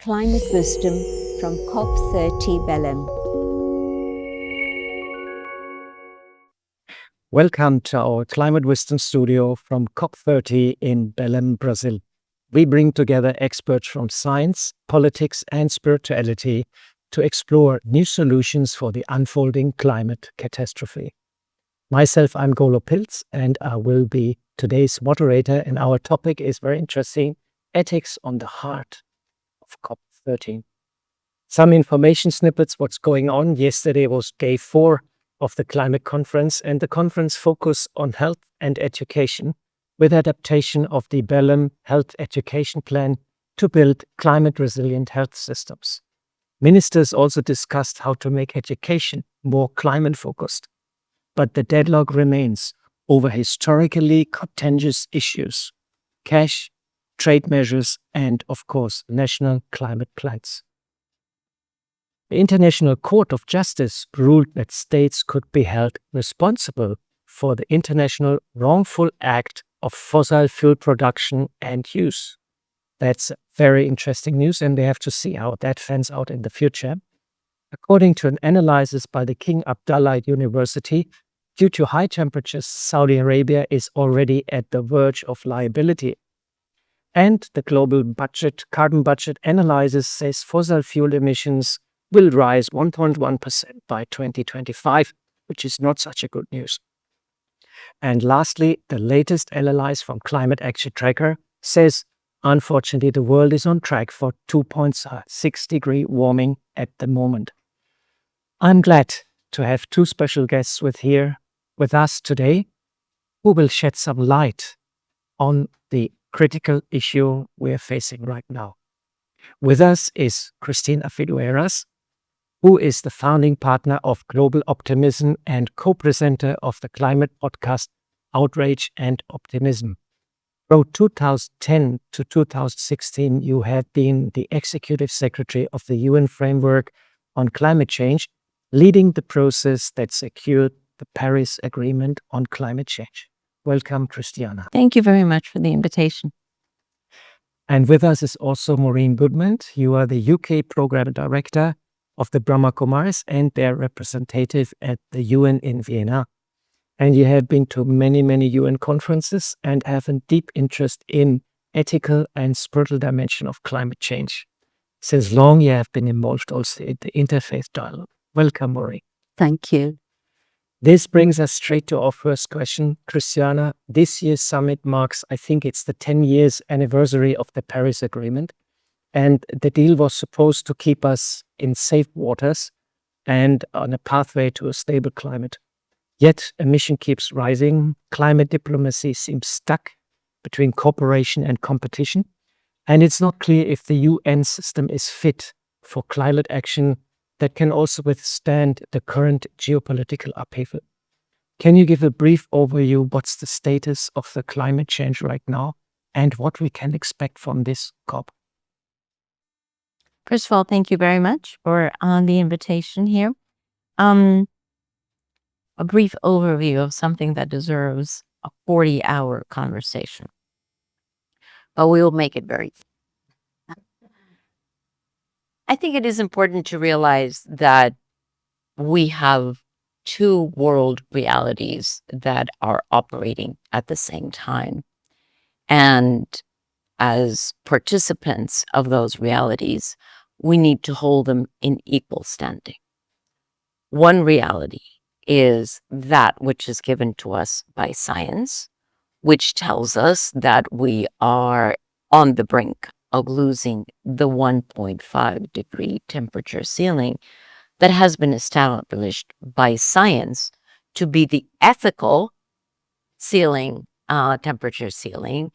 Climate Wisdom from COP30 Belém. Welcome to our Climate Wisdom studio from COP30 in Belém, Brazil. We bring together experts from science, politics, and spirituality to explore new solutions for the unfolding climate catastrophe. Myself, I'm Golo Pilz, and I will be today's moderator, and our topic is very interesting: ethics on the heart of COP30. Some information snippets, what's going on. Yesterday was day 4 of the climate conference, and the conference focused on health and education with adaptation of the Belém Health Education Plan to build climate-resilient health systems. Ministers also discussed how to make education more climate-focused, but the deadlock remains over historically contentious issues: cash, trade measures, and, of course, national climate plans. The International Court of Justice ruled that states could be held responsible for the international wrongful act of fossil fuel production and use. That's very interesting news, and we have to see how that pans out in the future. According to an analysis by the King Abdullah University, due to high temperatures, Saudi Arabia is already at the verge of liability. And the global carbon budget analysis says fossil fuel emissions will rise 1.1% by 2025, which is not such a good news. And lastly, the latest analysis from Climate Action Tracker says, unfortunately, the world is on track for 2.6 degree warming at the moment. I'm glad to have 2 special guests with us today who will shed some light on the critical issue we're facing right now. With us is Christiana Figueres, who is the founding partner of Global Optimism and co-presenter of the climate podcast Outrage and Optimism. From 2010 to 2016, you have been the executive secretary of the UN Framework on Climate Change, leading the process that secured the Paris Agreement on Climate Change. Welcome, Christiana. Thank you very much for the invitation. And with us is also Maureen. You are the UK Program Director of the Brahma Kumaris and their representative at the UN in Vienna. And you have been to many, many UN conferences and have a deep interest in ethical and spiritual dimension of climate change. Since long, you have been involved also in the interfaith dialogue. Welcome, Maureen. Thank you. This brings us straight to our first question. Christiana, this year's summit marks, I think it's the 10 years anniversary of the Paris Agreement. And the deal was supposed to keep us in safe waters and on a pathway to a stable climate. Yet emission keeps rising. Climate diplomacy seems stuck between cooperation and competition. And it's not clear if the UN system is fit for climate action that can also withstand the current geopolitical upheaval. Can you give a brief overview? What's the status of the climate change right now and what we can expect from this COP? First of all, thank you very much for the invitation here. A brief overview of something that deserves a 40-hour conversation, but we will make it very. I think it is important to realize that we have 2 world realities that are operating at the same time. And as participants of those realities, we need to hold them in equal standing. One reality is that which is given to us by science, which tells us that we are on the brink of losing the 1.5 degree temperature ceiling that has been established by science to be the ethical ceiling, temperature ceiling,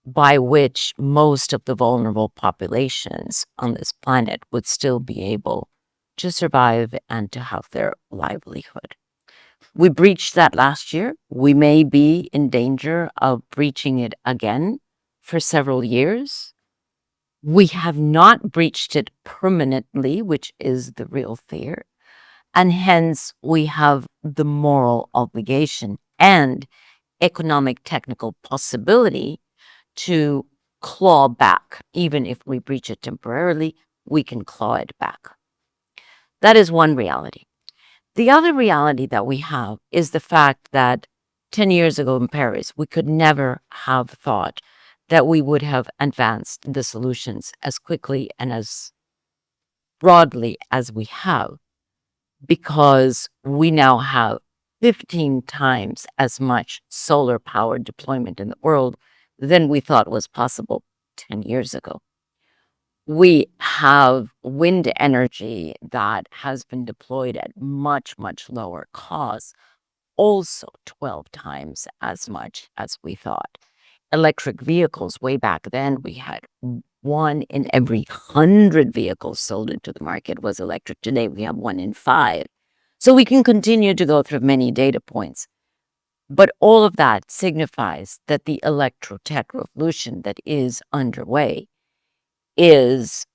by which most of the vulnerable populations on this planet would still be able to survive and to have their livelihood. We breached that last year. We may be in danger of breaching it again for several years. We have not breached it permanently, which is the real fear. And hence, we have the moral obligation and economic technical possibility to claw back. Even if we breach it temporarily, we can claw it back. That is one reality. The other reality that we have is the fact that 10 years ago in Paris, we could never have thought that we would have advanced the solutions as quickly and as broadly as we have, because we now have 15 times as much solar power deployment in the world than we thought was possible 10 years ago. We have wind energy that has been deployed at much, much lower cost, also 12 times as much as we thought. Electric vehicles, way back then, we had 1 in every 100 vehicles sold into the market was electric. Today, we have 1 in 5. So we can continue to go through many data points. But all of that signifies that the electrotech revolution that is underway is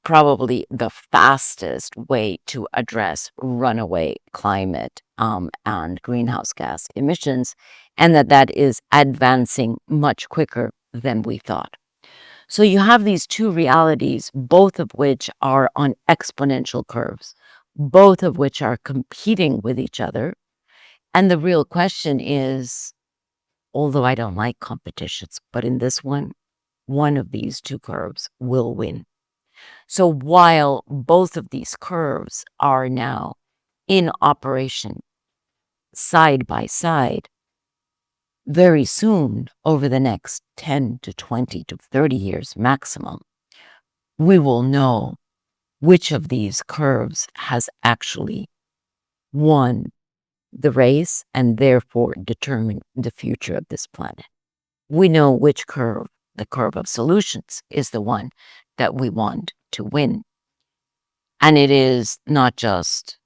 probably the fastest way to address runaway climate and greenhouse gas emissions, and that is advancing much quicker than we thought. So you have these two realities, both of which are on exponential curves, both of which are competing with each other. And the real question is, although I don't like competitions, but in this one of these two curves will win. So while both of these curves are now in operation side by side, very soon, over the next 10 to 20 to 30 years maximum, we will know which of these curves has actually won the race and therefore determined the future of this planet. We know which curve, the curve of solutions, is the one that we want to win. And it is not just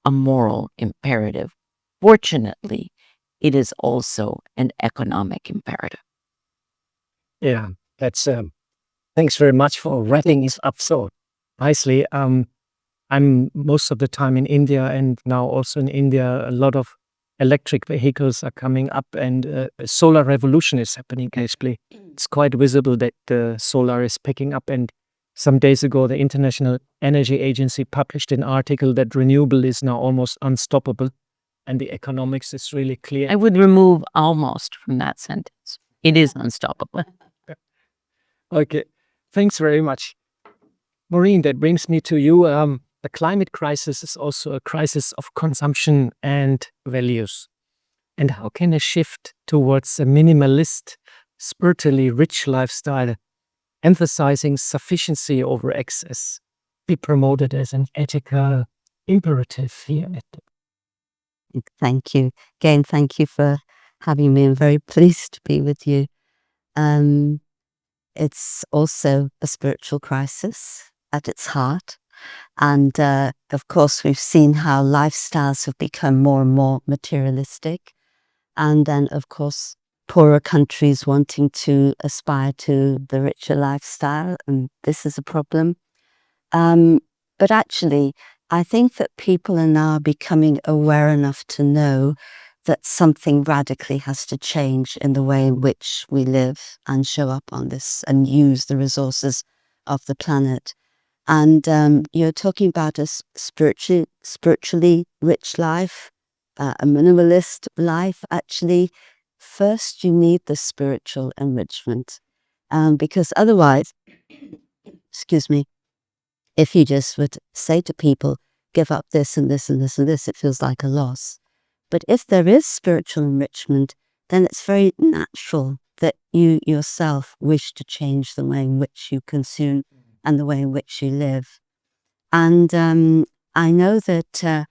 a moral imperative. Fortunately, it is also an economic imperative. Yeah, that's thanks very much for wrapping this up so nicely. I'm most of the time in India, and now also in India, a lot of electric vehicles are coming up, and a solar revolution is happening. Actually, it's quite visible that the solar is picking up. And some days ago, the International Energy Agency published an article that renewable is now almost unstoppable, and the economics is really clear. I would remove almost from that sentence. It is unstoppable. Okay, thanks very much. Maureen, that brings me to you. The climate crisis is also a crisis of consumption and values. And how can a shift towards a minimalist, spiritually rich lifestyle, emphasizing sufficiency over excess, be promoted as an ethical imperative here at the... Thank you. Again, thank you for having me. I'm very pleased to be with you. It's also a spiritual crisis at its heart. And of course, we've seen how lifestyles have become more and more materialistic. And then, of course, poorer countries wanting to aspire to the richer lifestyle. And this is a problem. But actually, I think that people are now becoming aware enough to know that something radically has to change in the way in which we live and show up on this and use the resources of the planet. And you're talking about a spiritually rich life, a minimalist life. Actually, first you need the spiritual enrichment, because otherwise, excuse me, if you just would say to people, give up this and this and this and this, it feels like a loss. But if there is spiritual enrichment, then it's very natural that you yourself wish to change the way in which you consume and the way in which you live. And I know that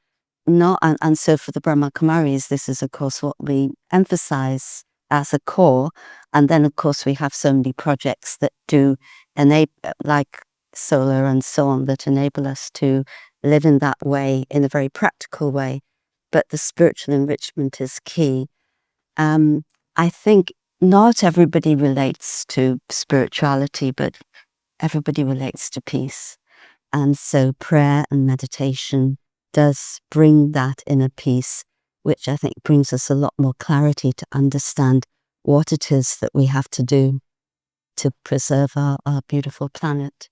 and so for the Brahma Kumaris, this is of course what we emphasize as a core. And then of course we have so many projects that do enable, like solar and so on, that enable us to live in that way, in a very practical way. But the spiritual enrichment is key. I think not everybody relates to spirituality, but everybody relates to peace. And so prayer and meditation does bring that inner peace, which I think brings us a lot more clarity to understand what it is that we have to do to preserve our beautiful planet.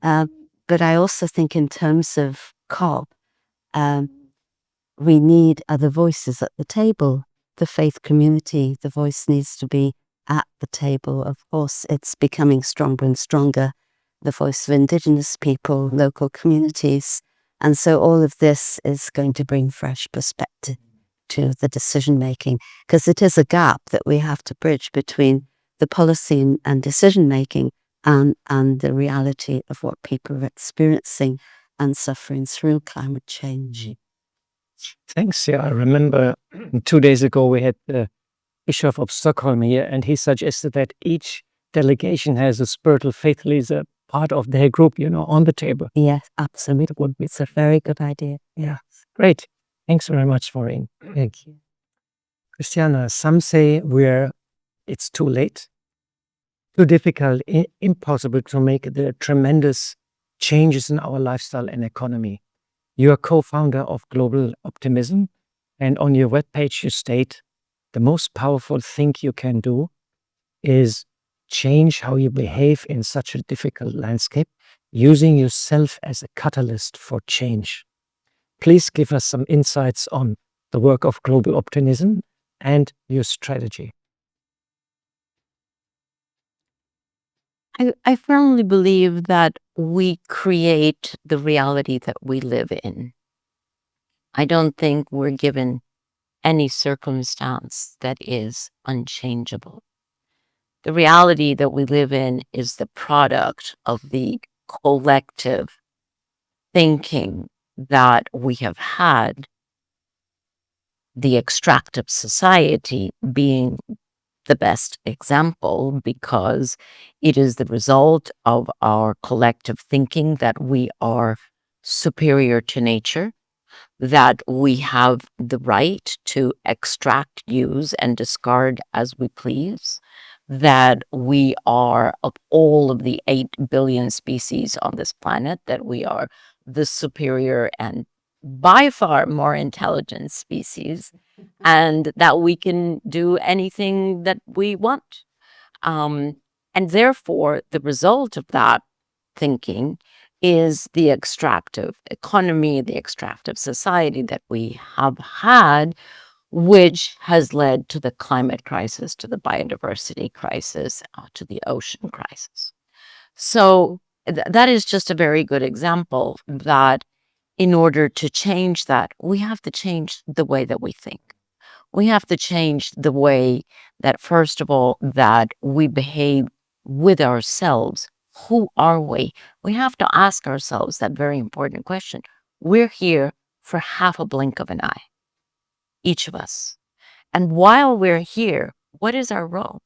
But I also think in terms of COP, we need other voices at the table. The faith community, the voice needs to be at the table. Of course, it's becoming stronger and stronger. The voice of Indigenous people, local communities. And so all of this is going to bring fresh perspective to the decision making, because it is a gap that we have to bridge between the policy and decision making and the reality of what people are experiencing and suffering through climate change. Thanks. Yeah, I remember 2 days ago we had the Bishop of Stockholm here, and he suggested that each delegation has a spiritual faith leader part of their group, on the table. Yes, absolutely. It's a very good idea. Yeah. Great. Thanks very much, Maureen. Thank you. Christiana, some say it's too late, too difficult, impossible to make the tremendous changes in our lifestyle and economy. You are co-founder of Global Optimism, and on your webpage you state, the most powerful thing you can do is change how you behave in such a difficult landscape, using yourself as a catalyst for change. Please give us some insights on the work of Global Optimism and your strategy. I firmly believe that we create the reality that we live in. I don't think we're given any circumstance that is unchangeable. The reality that we live in is the product of the collective thinking that we have had, the extractive society being the best example, because it is the result of our collective thinking that we are superior to nature, that we have the right to extract, use, and discard as we please, that we are, of all of the 8 billion species on this planet, that we are the superior and by far more intelligent species, and that we can do anything that we want. And therefore, the result of that thinking is the extractive economy, the extractive society that we have had, which has led to the climate crisis, to the biodiversity crisis, to the ocean crisis. So that is just a very good example that in order to change that, we have to change the way that we think. We have to change the way that, first of all, that we behave with ourselves. Who are we? We have to ask ourselves that very important question. We're here for half a blink of an eye, each of us. And while we're here, what is our role?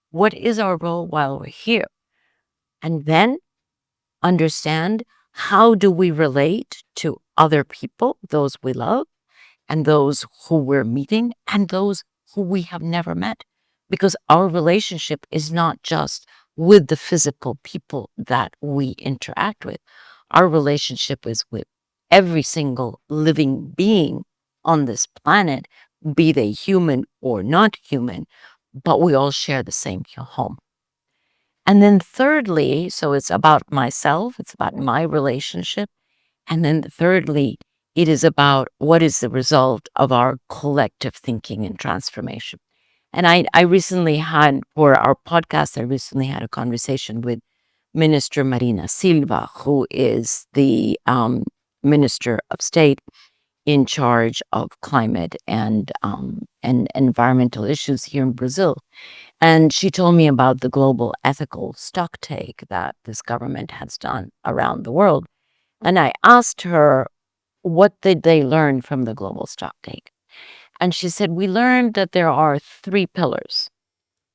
What is our role while we're here? And then understand, how do we relate to other people, those we love, and those who we're meeting, and those who we have never met? Because our relationship is not just with the physical people that we interact with. Our relationship is with every single living being on this planet, be they human or not human, but we all share the same home. And then thirdly, so it's about myself, it's about my relationship. And then thirdly, it is about what is the result of our collective thinking and transformation. And I recently had, for our podcast, I recently had a conversation with Minister Marina Silva, who is the Minister of State in charge of climate and environmental issues here in Brazil. And she told me about the global ethical stocktake that this government has done around the world. And I asked her, what did they learn from the global stocktake? And she said, we learned that there are 3 pillars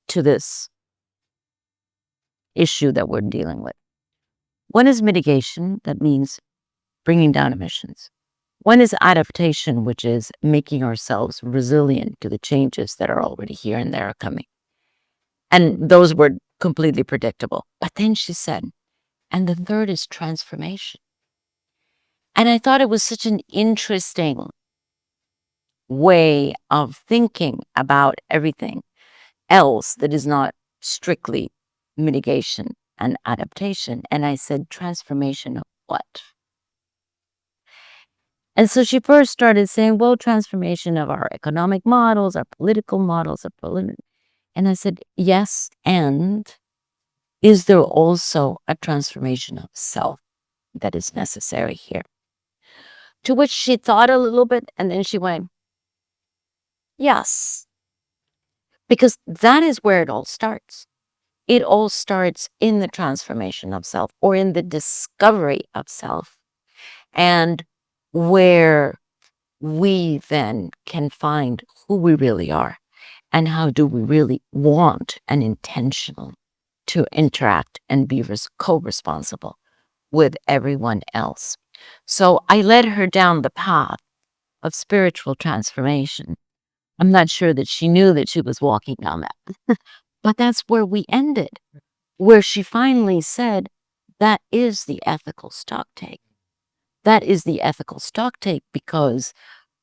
to this issue that we're dealing with. One is mitigation, that means bringing down emissions. One is adaptation, which is making ourselves resilient to the changes that are already here and that are coming. And those were completely predictable. But then she said, and the third is transformation. And I thought it was such an interesting way of thinking about everything else that is not strictly mitigation and adaptation. And I said, transformation of what? And so she first started saying, well, transformation of our economic models, our political models, and I said, yes, and is there also a transformation of self that is necessary here? To which she thought a little bit, and then she went, yes. Because that is where it all starts. It all starts in the transformation of self, or in the discovery of self, and where we then can find who we really are and how do we really want and intentional to interact and be co-responsible with everyone else. So I led her down the path of spiritual transformation. I'm not sure that she knew that she was walking down that, but that's where we ended, where she finally said, that is the ethical stocktake. That is the ethical stocktake because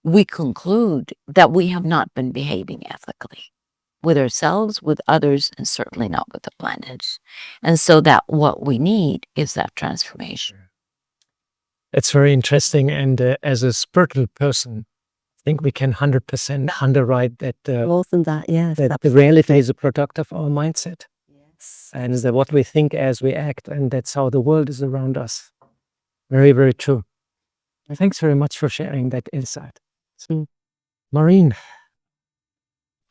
we conclude that we have not been behaving ethically with ourselves, with others, and certainly not with the planet. And so that what we need is that transformation. It's very interesting. And as a spiritual person, I think we can 100% underwrite that, More than that, yes. that the reality is a product of our mindset. Yes. And that what we think as we act, and that's how the world is around us. Very, very true. Thanks very much for sharing that insight. Maureen,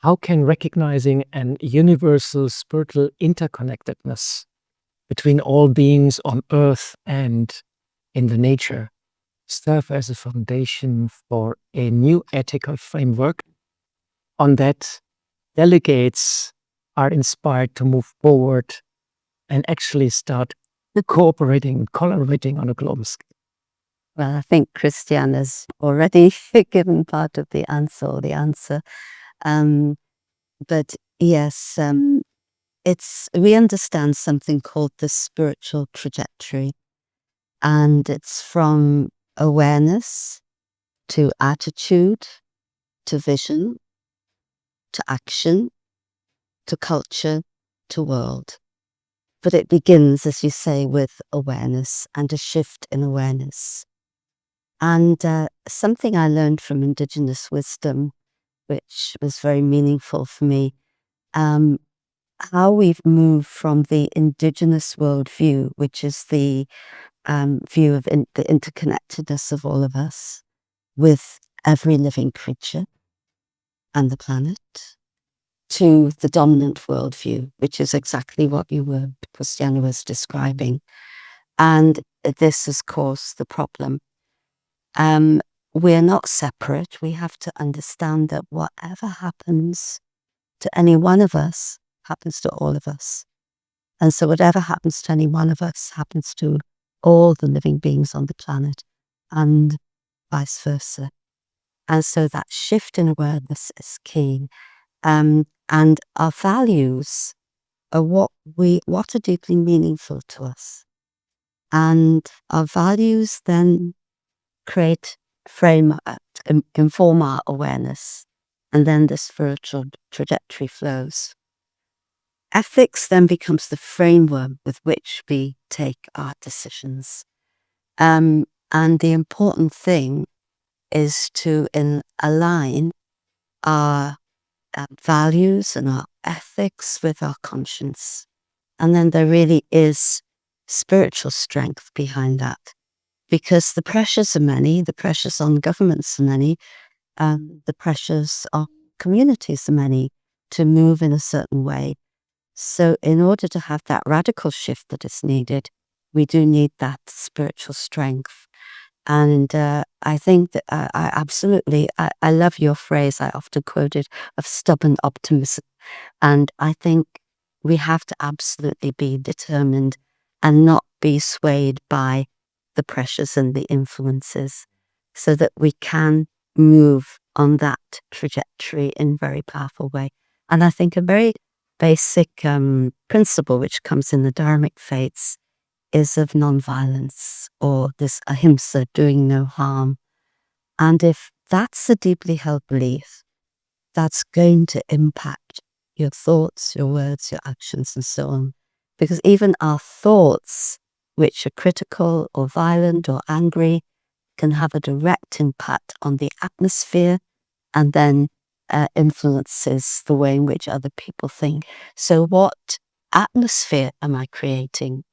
how can recognizing an universal spiritual interconnectedness between all beings on Earth and in the nature serve as a foundation for a new ethical framework on that delegates are inspired to move forward and actually start cooperating and collaborating on a global scale? Well, I think Christiana's already given part of the answer, or the answer. But yes, we understand something called the spiritual trajectory, and it's from awareness to attitude, to vision, to action, to culture, to world. But it begins, as you say, with awareness and a shift in awareness. And something I learned from Indigenous wisdom, which was very meaningful for me, how we've moved from the Indigenous worldview, which is the view of the interconnectedness of all of us with every living creature and the planet, to the dominant worldview, which is exactly what Christiana was describing. And this has caused the problem. We're not separate. We have to understand that whatever happens to any one of us happens to all of us. And so whatever happens to any one of us happens to all the living beings on the planet, and vice versa. And so that shift in awareness is key. And our values are what are deeply meaningful to us. And our values then inform our awareness, and then the spiritual trajectory flows. Ethics then becomes the framework with which we take our decisions. And the important thing is to align our values and our ethics with our conscience. And then there really is spiritual strength behind that. Because the pressures are many, the pressures on governments are many, the pressures on communities are many to move in a certain way. So in order to have that radical shift that is needed, we do need that spiritual strength. And I think that I love your phrase, I often quote it, of stubborn optimism. And I think we have to absolutely be determined and not be swayed by the pressures and the influences, so that we can move on that trajectory in a very powerful way. And I think a very basic principle which comes in the Dharmic faiths is of non-violence, or this ahimsa, doing no harm. And if that's a deeply held belief, that's going to impact your thoughts, your words, your actions, and so on. because even our thoughts, which are critical or violent or angry, can have a direct impact on the atmosphere and then influences the way in which other people think. So what atmosphere am I creating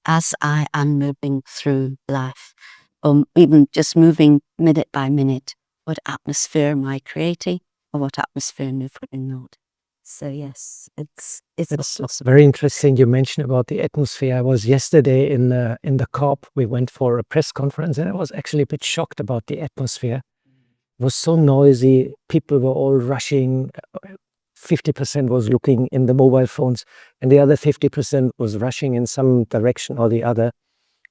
as I am moving through life? Or even just moving minute by minute, what atmosphere am I creating or what atmosphere am I putting out? So yes, it's very interesting you mentioned about the atmosphere. I was yesterday in the COP. We went for a press conference and I was actually a bit shocked about the atmosphere. It was so noisy. People were all rushing. 50% was looking in the mobile phones and the other 50% was rushing in some direction or the other.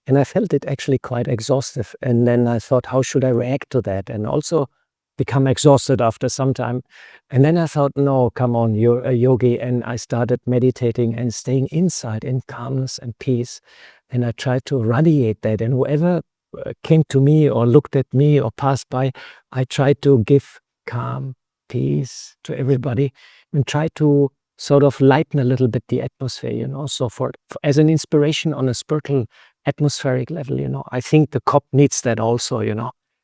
And I felt it actually quite exhaustive. And then I thought, how should I react to that? And also become exhausted after some time. And then I thought, no, come on, you're a yogi. And I started meditating and staying inside in calmness and peace. And I tried to radiate that. And whoever came to me or looked at me or passed by, I tried to give calm, peace to everybody and try to sort of lighten a little bit the atmosphere, so for as an inspiration on a spiritual atmospheric level, I think the COP needs that also,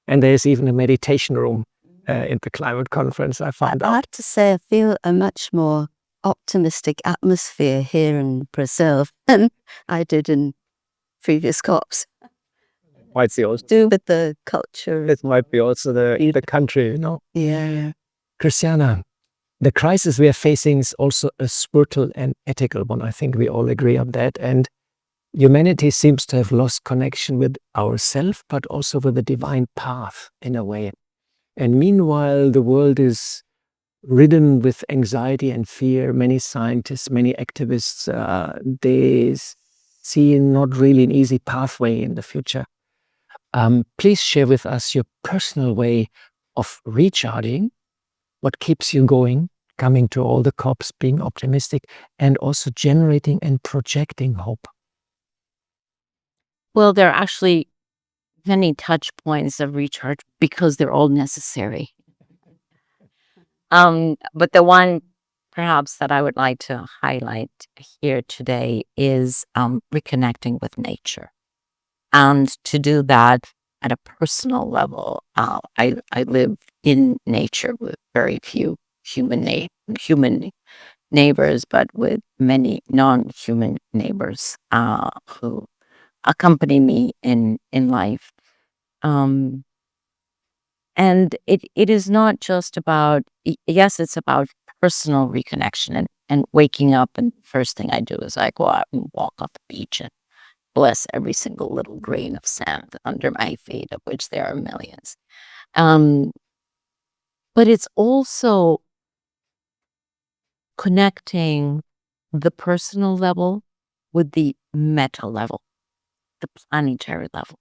and there's even a meditation room in the climate conference, I found out. I have to say, I feel a much more optimistic atmosphere here in Brazil than I did in previous COPs. Might be also Do with the culture. It might be also the country, Yeah. Christiana, the crisis we are facing is also a spiritual and ethical one. I think we all agree on that. And humanity seems to have lost connection with ourselves, but also with the divine path in a way. And meanwhile, the world is ridden with anxiety and fear. Many scientists, many activists, they see not really an easy pathway in the future. Please share with us your personal way of recharging, what keeps you going, coming to all the COPs, being optimistic, and also generating and projecting hope. Well, there are actually many touch points of recharge because they're all necessary. But the one perhaps that I would like to highlight here today is reconnecting with nature. And to do that at a personal level, I live in nature with very few human neighbors, but with many non-human neighbors who accompany me in life. And it is not just about, yes, it's about personal reconnection and waking up. And the first thing I do is I go out and walk on the beach and bless every single little grain of sand under my feet, of which there are millions. But it's also connecting the personal level with the meta level, the planetary level.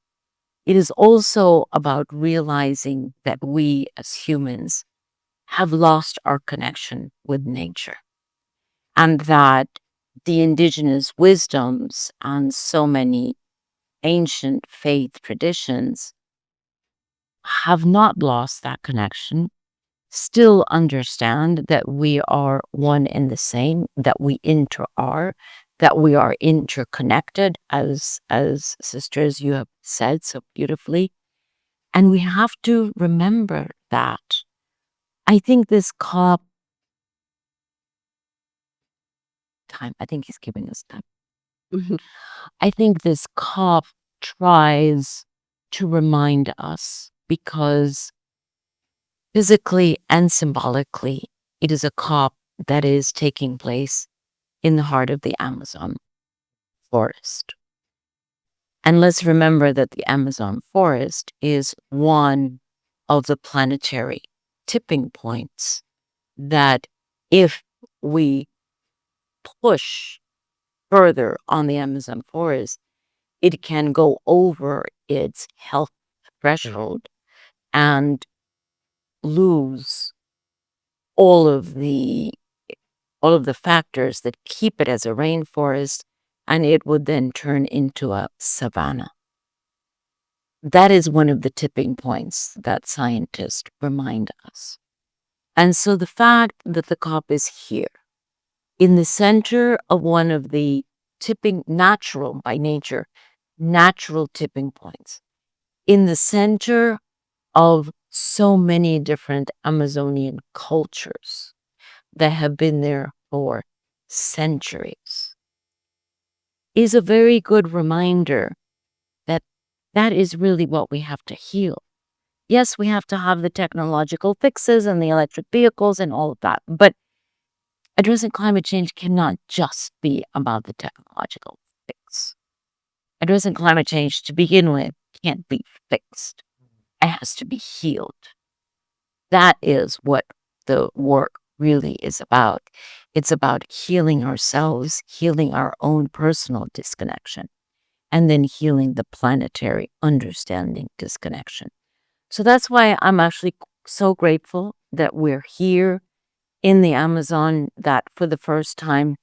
It is also about realizing that we as humans have lost our connection with nature, and that the indigenous wisdoms and so many ancient faith traditions have not lost that connection, still understand that we are one and the same, that we that we are interconnected, as sisters you have said so beautifully. And we have to remember that. I think this COP time, I think he's giving us time. I think this COP tries to remind us, because physically and symbolically, it is a COP that is taking place in the heart of the Amazon forest. And let's remember that the Amazon forest is one of the planetary tipping points that if we push further on the Amazon forest, it can go over its health threshold and lose all of the factors that keep it as a rainforest, and it would then turn into a savanna. That is one of the tipping points that scientists remind us. And so the fact that the COP is here, in the center of one of the natural by nature, natural tipping points in the center of so many different Amazonian cultures that have been there for centuries is a very good reminder that that is really what we have to heal. Yes, we have to have the technological fixes and the electric vehicles and all of that, but addressing climate change cannot just be about the technological fix. Addressing climate change to begin with can't be fixed. It has to be healed. That is what the work really is about. It's about healing ourselves, healing our own personal disconnection, and then healing the planetary understanding disconnection. So that's why I'm actually so grateful that we're here in the Amazon, that for the first time,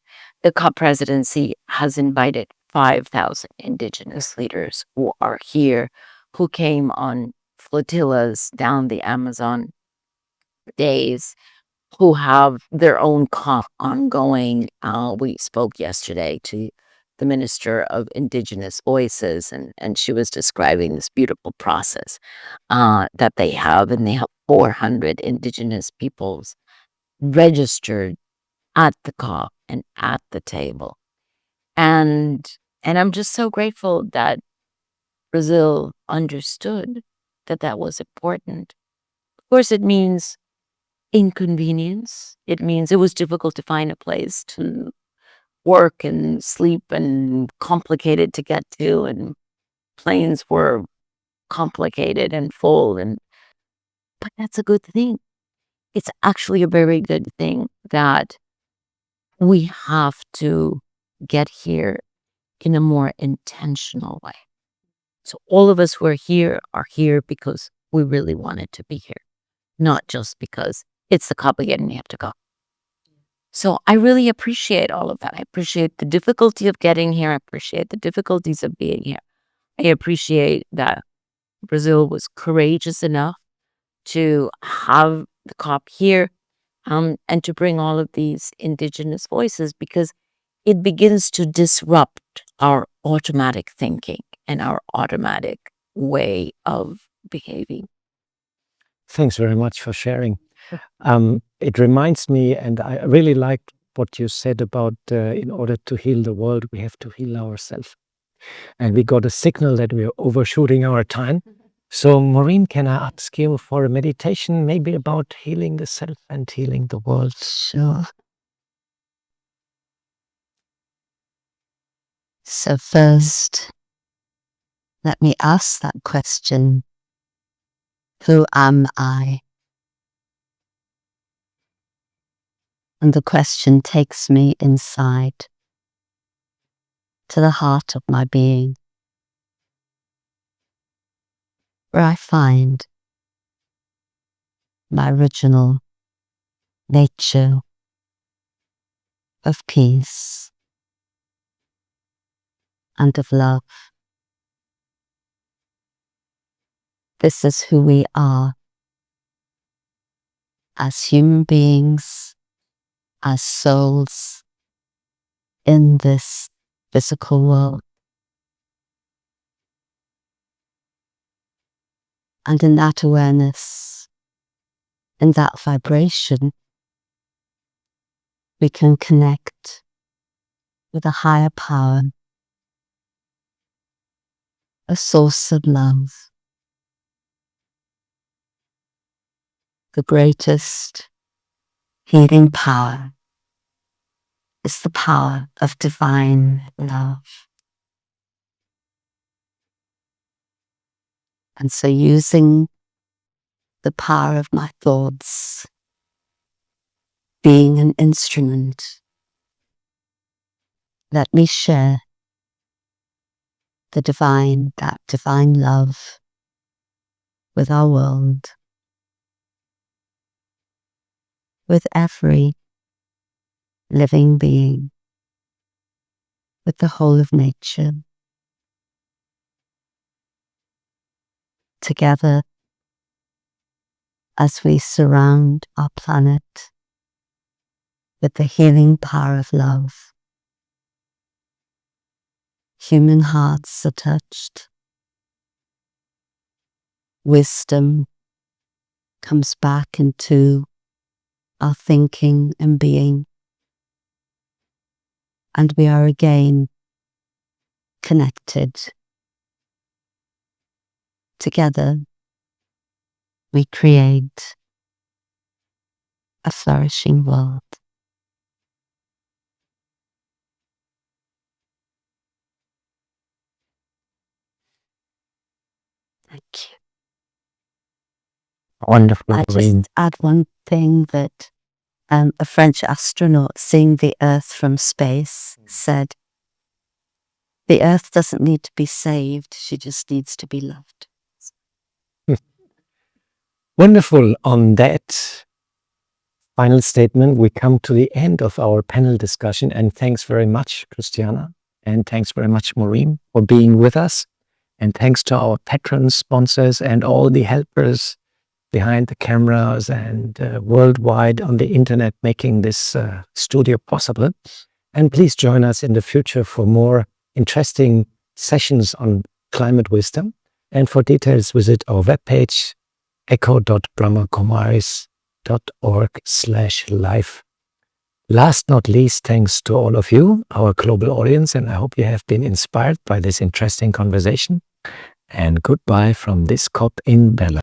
the COP presidency has invited 5,000 indigenous leaders who are here, who came on flotillas down the Amazon days, who have their own COP ongoing. We spoke yesterday to the Minister of Indigenous Voices, and she was describing this beautiful process that they have, and they have 400 indigenous peoples registered at the COP and at the table. And I'm just so grateful that Brazil understood that that was important. Of course, it means inconvenience. It means it was difficult to find a place to work and sleep, and complicated to get to, and planes were complicated and full, but that's a good thing. It's actually a very good thing that we have to get here in a more intentional way. So all of us who are here because we really wanted to be here, not just because it's the COP again and we have to go. So I really appreciate all of that. I appreciate the difficulty of getting here. I appreciate the difficulties of being here. I appreciate that Brazil was courageous enough to have the COP here, and to bring all of these indigenous voices, because it begins to disrupt our automatic thinking and our automatic way of behaving. Thanks very much for sharing. It reminds me, and I really liked what you said about in order to heal the world, we have to heal ourselves. And we got a signal that we are overshooting our time. So, Maureen, can I ask you for a meditation, maybe about healing the self and healing the world? Sure. So first, let me ask that question. Who am I? And the question takes me inside to the heart of my being, where I find my original nature of peace and of love. This is who we are as human beings, as souls in this physical world. And in that awareness, in that vibration, we can connect with a higher power, a source of love, the greatest healing power is the power of divine love. And so, using the power of my thoughts, being an instrument, let me share that divine love with our world, with every living being, with the whole of nature. Together, as we surround our planet with the healing power of love, Human hearts are touched. Wisdom comes back into our thinking and being. And we are again connected. Together, we create a flourishing world. Thank you. Wonderful, I Maureen. just add one thing that a French astronaut seeing the Earth from space said, "The Earth doesn't need to be saved, she just needs to be loved." Wonderful. On that final statement, we come to the end of our panel discussion. And thanks very much, Christiana. And thanks very much, Maureen, for being with us. And thanks to our patrons, sponsors, and all the helpers behind the cameras and worldwide on the internet making this studio possible. And please join us in the future for more interesting sessions on climate wisdom. And for details, visit our webpage, echo.brahmakumaris.org/live. Last not least, thanks to all of you, our global audience, and I hope you have been inspired by this interesting conversation. And goodbye from this COP in Bella.